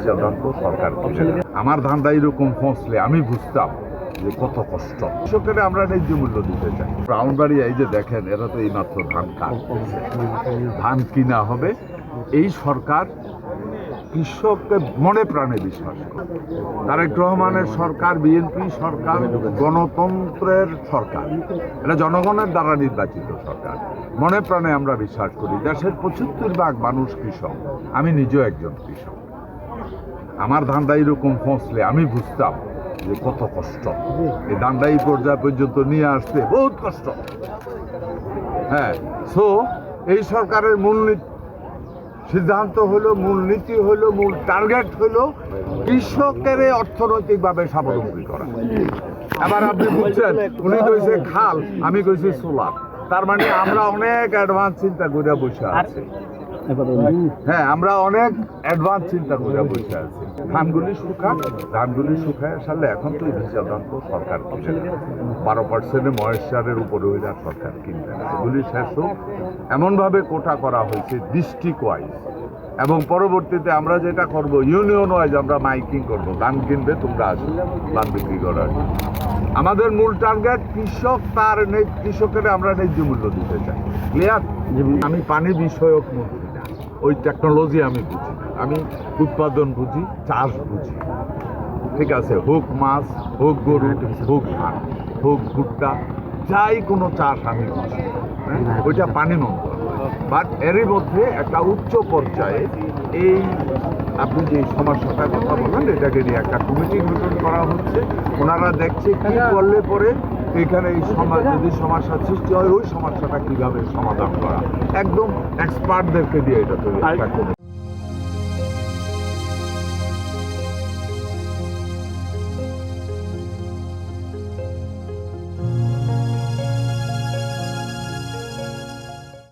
সিদ্ধান্ত সরকার করছে। আমার ধান্দা এরকম ফসলে আমি বুঝতাম যে কত কষ্ট। কৃষকের আমরা ন্যায্য মূল্য দিতে চাই। ব্রাউনবাড়িয়া এই যে দেখেন, এরা তো এইমাত্র ধান কাটতেছে, ধান কিনা হবে। এই সরকার কৃষককে মনে প্রাণে বিশ্বাস করে। তারেক রহমানের সরকার, বিএনপি সরকার গণতন্ত্রের সরকার, এটা জনগণের দ্বারা নির্বাচিত সরকার। মনে প্রাণে আমরা বিশ্বাস করি। দেশের ৭৫% মানুষ কৃষক, আমি নিজেও একজন কৃষক। আমার ধান্দা এরকম ফসলে আমি বুঝতাম যে কত কষ্ট। এই ধান্দা এই পর্যায় পর্যন্ত নিয়ে আসতে বহুত কষ্ট। হ্যাঁ, সো এই সরকারের সিদ্ধান্ত হলো, মূলনীতি হলো, মূল টার্গেট হলো কৃষকের অর্থনৈতিকভাবে স্বাবলম্বী করা। এবার আপনি বুঝছেন, উনি কইছে খাল, আমি কইছি সোলার। তার মানে আমরা অনেক অ্যাডভান্স চিন্তা করে বসে আছি। হ্যাঁ, আমরা অনেক অ্যাডভান্স চিন্তা করে বসে আছি। ধানগুলি শুকায় আসলে এখন তো সিদ্ধান্ত সরকার কিনবে না। 12% ময়েশ্চারের উপরে হইলে সরকার কিনবে না। এগুলি শেষ হোক, এমনভাবে কোটা করা হয়েছে ডিস্ট্রিক্ট ওয়াইজ। এবং পরবর্তীতে আমরা যেটা করব, ইউনিয়ন ওয়াইজ আমরা মাইকিং করব, ধান কিনবে তোমরা আসো ধান বিক্রি করার। আমাদের মূল টার্গেট কৃষকের আমরা ন্যায্য মূল্য দিতে চাই। ক্লিয়ার? আমি পানি বিষয়ক মন্ত্রী না, ওই টেকনোলজি আমি বুঝি না। আমি উৎপাদন বুঝি, চাষ বুঝি। ঠিক আছে, হোক মাছ, হোক গরু, হোক ধান, হোক ভুট্টা, যাই কোনো চাষ আমি বুঝি। ওইটা পানি মন্ত্রণালয়। বাট এরই মধ্যে একটা উচ্চ পর্যায়ে এই আপনি যে সমস্যাটার কথা বলেন, এটাকে নিয়ে একটা কমিটি গঠন করা হচ্ছে। ওনারা দেখছে কি করলে পরে এখানে এই যদি সমস্যার সৃষ্টি হয়, ওই সমস্যাটা কিভাবে সমাধান করা, একদম এক্সপার্টদেরকে দিয়ে এটা তৈরি একটা